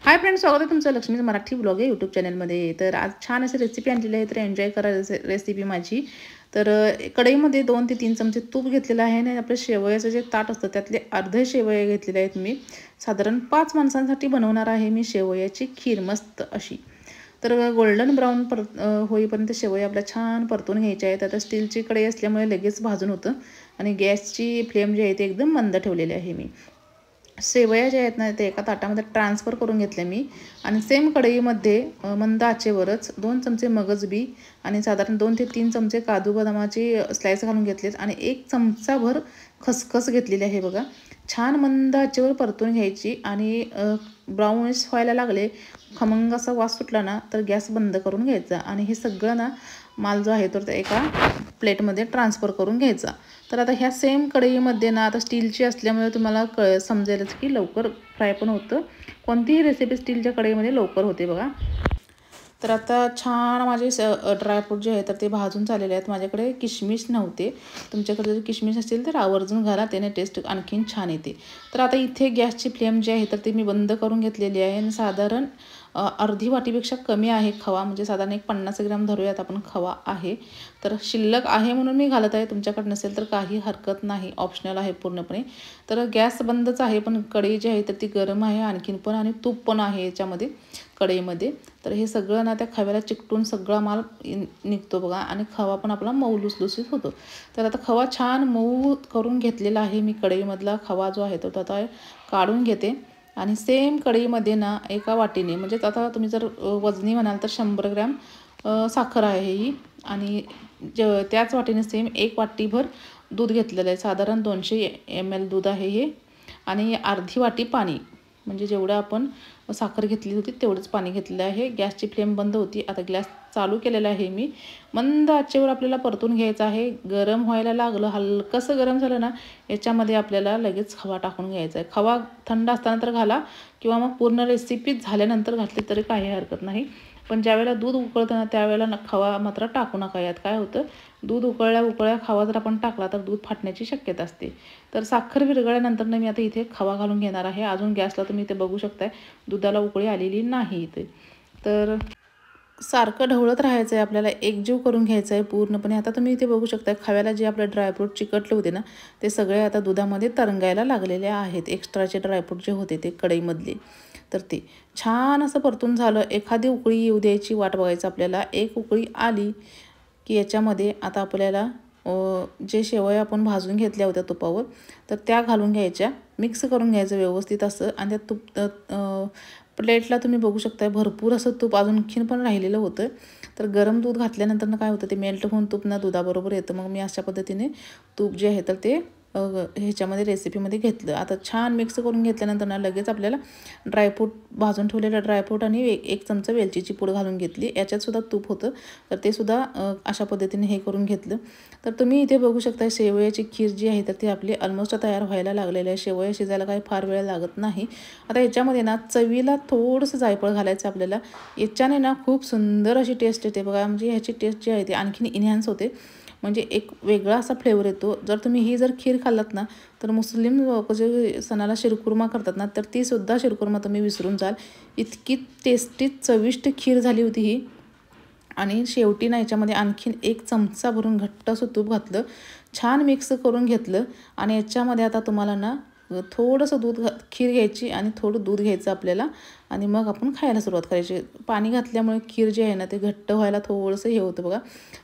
Hi friends, स्वागत आहे तुमचं लक्ष्मी मराठी ब्लॉग आहे यूट्यूब चॅनलमध्ये। तर आज छान अशी रेसिपी आणलेली आहे, तर एन्जॉय करा रेसिपी माझी। तर कढईमध्ये 2 ते 3 चमचे तूप घेतलेलं आहे आणि आपलं शेवयाचं जे ताट असतं त्यातले अर्धे शेवया घेतलेले आहेत मी। साधारण 5 माणसांसाठी बनवणार आहे मी शेवयाची खीर मस्त अशी। तर गोल्डन ब्राऊन होईपर्यंत शेवया आपल्या छान परतून घ्यायच्या आहेत। आता स्टीलची कढई असल्यामुळे लगेच भाजून होतं आणि गॅसची फ्लेम जी आहे ती एकदम मंद ठेवलेली आहे मी। शेवया ज्या आहेत ना ते एका ताटामध्ये ट्रान्सफर करून घेतले मी आणि सेम कढईमध्ये मंद आचेवरच 2 चमचे मगज बी आणि साधारण 2 ते 3 चमचे काजू बदामाची स्लाइस घालून घेतलेत आणि 1 चमचाभर खसखस घेतलेली आहे बघा। छान मंद आचेवर परतून घ्यायची आणि ब्राउनिश व्हायला लागले, खमंग असा वास सुटला ना तर गॅस बंद करून घ्यायचा आणि हे सगळं ना माल जो आहे तो एका प्लेटमध्ये ट्रान्सफर करून घ्यायचा। तर आता ह्या सेम कढईमध्ये ना आता स्टीलची असल्यामुळे तुम्हाला समजेलच की लवकर फ्राय पण होतं। कोणतीही रेसिपी स्टीलच्या कढईमध्ये लवकर होते बघा। तर आता छान माझे ड्रायफ्रूट जे आहे तर ते भाजून झालेले आहेत। माझ्याकडे किशमिश नव्हते, तुमच्याकडे जर किशमिश असेल तर आवर्जून घाला, त्याने टेस्ट आणखीन छान येते। तर आता इथे गॅसची फ्लेम जी आहे तर ती मी बंद करून घेतलेली आहे आणि साधारण अर्धी वाटीपेक्षा कमी आहे खवा, म्हणजे साधारण एक 50 ग्रॅम धरूयात आपण खवा आहे। तर शिल्लक आहे म्हणून मी घालत आहे, तुमच्याकडे नसेल तर काही हरकत नाही, ऑप्शनल आहे पूर्णपणे। तर गॅस बंदच आहे पण कढई जी आहे तर ती गरम आहे आणखीन पण आणि तूप पण आहे याच्यामध्ये कढईमध्ये। तर हे सगळं ना त्या खव्याला चिकटून सगळा माल निघतो बघा आणि खवा पण आपला मऊ लुसलुसीत होतो। तर आता खवा छान मऊ करून घेतलेला आहे मी, कढईमधला खवा जो आहे तो आता काढून घेते आणि सेम कढईमध्ये ना एका वाटीने, म्हणजे आता तुम्ही जर वजनी म्हणाल तर 100 ग्रॅम साखर आहे ही आणि त्याच वाटीने सेम 1 वाटीभर दूध घेतलेलं आहे, साधारण 200 ml दूध आहे हे आणि अर्धी वाटी पाणी, म्हणजे जेवढं आपण साखर घेतली होती तेवढंच पाणी घेतलेलं आहे। गॅसची फ्लेम बंद होती, आता गॅस चालू केलेला आहे मी। मंद आचेवर आपल्याला परतून घ्यायचं आहे। गरम व्हायला लागलं, हलकंसं गरम झालं ना याच्यामध्ये आपल्याला लगेच खवा टाकून घ्यायचा आहे। खवा थंड असताना तर घाला किंवा मग पूर्ण रेसिपी झाल्यानंतर घातली तरी काही हरकत नाही, पण ज्यावेळेला दूध उकळतं ना त्यावेळेला खवा मात्र टाकू नका। यात काय होतं, दूध उकळल्या खवा जर आपण टाकला तर दूध फाटण्याची शक्यता असते। तर साखर विरघळल्यानंतर मी आता इथे खवा घालून घेणार आहे। अजून गॅसला तुम्ही इथे बघू शकताय दुधाला उकळी आलेली नाही इथे। तर सारखं ढवळत राहायचं आहे आपल्याला, एकजीव करून घ्यायचं आहे पूर्णपणे। आता तुम्ही इथे बघू शकता खव्याला जे आपले ड्रायफ्रूट चिकटले होते ना ते सगळे आता दुधामध्ये तरंगायला लागलेले आहेत। एक्स्ट्राचे ड्रायफ्रूट जे होते ते कढईमधले, तर ते छान असं परतून झालं। एखादी उकळी येऊ द्यायची वाट बघायचं आपल्याला। एक उकळी आली की याच्यामध्ये आता आपल्याला जे शेवया आपण भाजून घेतल्या होत्या तुपावर तर त्या घालून घ्यायच्या, मिक्स करून घ्यायचं व्यवस्थित असं। आणि त्या प्लेटला तुम्ही बघू शकता भरपूर असं तूप अजूनखीन पण राहिलेलं होतं। तर गरम दूध घातल्यानंतर काय होतं ते मेल्ट होऊन तूप ना दुधाबरोबर येतं। मग मी अशा पद्धतीने तूप जे आहे तर ते ह्याच्यामध्ये रेसिपीमध्ये घेतलं। आता छान मिक्स करून घेतल्यानंतर ना लगेच आपल्याला ड्रायफ्रूट, भाजून ठेवलेलं ड्रायफ्रूट आणि 1 चमचा वेलचीची पूड घालून घेतली। याच्यातसुद्धा तूप होतं तर ते सुद्धा अशा पद्धतीने हे करून घेतलं। तर तुम्ही इथे बघू शकता शेवयाची खीर जी आहे तर ती आपली ऑलमोस्ट तयार व्हायला लागलेली आहे। शेवया शिजायला काही फार वेळ लागत नाही। आता याच्यामध्ये ना चवीला थोडंसं जायफळ घालायचं आपल्याला, याच्याने ना खूप सुंदर अशी टेस्ट येते बघा। म्हणजे ह्याची टेस्ट जी आहे ती आणखीन इन्हॅन्स होते, म्हणजे एक वेगळा असा फ्लेवर येतो। जर तुम्ही ही जर खीर खाल्लात ना तर मुस्लिम लोक जे सणाला शिरकुर्मा करतात ना तर ती सुद्धा शिरकुर्मा तुम्ही विसरून जाल, इतकी टेस्टी चविष्ट खीर झाली होती ही। आणि शेवटी ना याच्यामध्ये आणखीन 1 चमचा भरून घट्ट असं तूप घातलं, छान मिक्स करून घेतलं आणि याच्यामध्ये आता तुम्हाला ना थोडंसं खीर घ्यायची आणि थोडं दूध घ्यायचं आपल्याला आणि मग आपण खायला सुरुवात करायची। पाणी घातल्यामुळे खीर जे आहे ना ते घट्ट व्हायला थोडंसं हे होतं बघा।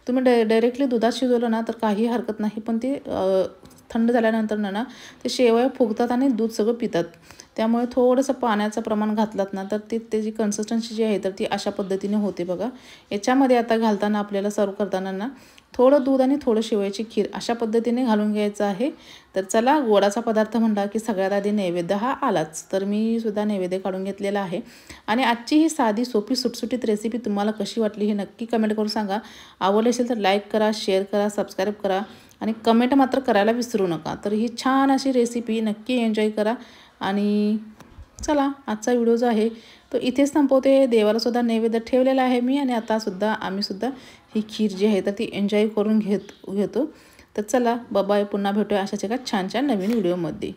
तुम्ही डायरेक्टली दुधात शिजवलं ना तर काही हरकत नाही, पण ते थंड झाल्यानंतर ना ते शेवया फुगतात आणि दूध सगळं पितात। त्यामुळे थोडंसं पाण्याचं प्रमाण घातलात ना तर त्याची कन्सिस्टन्सी जी आहे तर ती अशा पद्धतीने होते बघा। याच्यामध्ये आता घालताना आपल्याला सर्व करताना ना थोडं दूध आणि थोडं शेवयाची खीर अशा पद्धतीने घालून घ्यायचं आहे। तर चला, गोडाचा पदार्थ म्हणला की सगळ्यात आधी नैवेद्य हा आलाच, तर मी सुद्धा नैवेद्य काढून घेतलेला आहे। आणि आजची ही साधी सोपी सुटसुटीत रेसिपी तुम्हाला कशी वाटली हे नक्की कमेंट करून सांगा। आवडली असेल तर लाईक करा, शेअर करा, सबस्क्राईब करा आणि कमेंट मात्र करायला विसरू नका। तर ही छान अशी रेसिपी नक्की एन्जॉय करा आणि चला, आजचा व्हिडिओ जो आहे तो इथेच संपवते। देवाला सुद्धा नैवेद्य ठेवलेला आहे मी आणि आता सुद्धा आम्ही सुद्धा ही खीर जी आहे तर ती एन्जॉय करून घेतो। तर चला, बाय, पुन्हा भेटूया अशाच एका छान छान नवीन व्हिडिओमध्ये।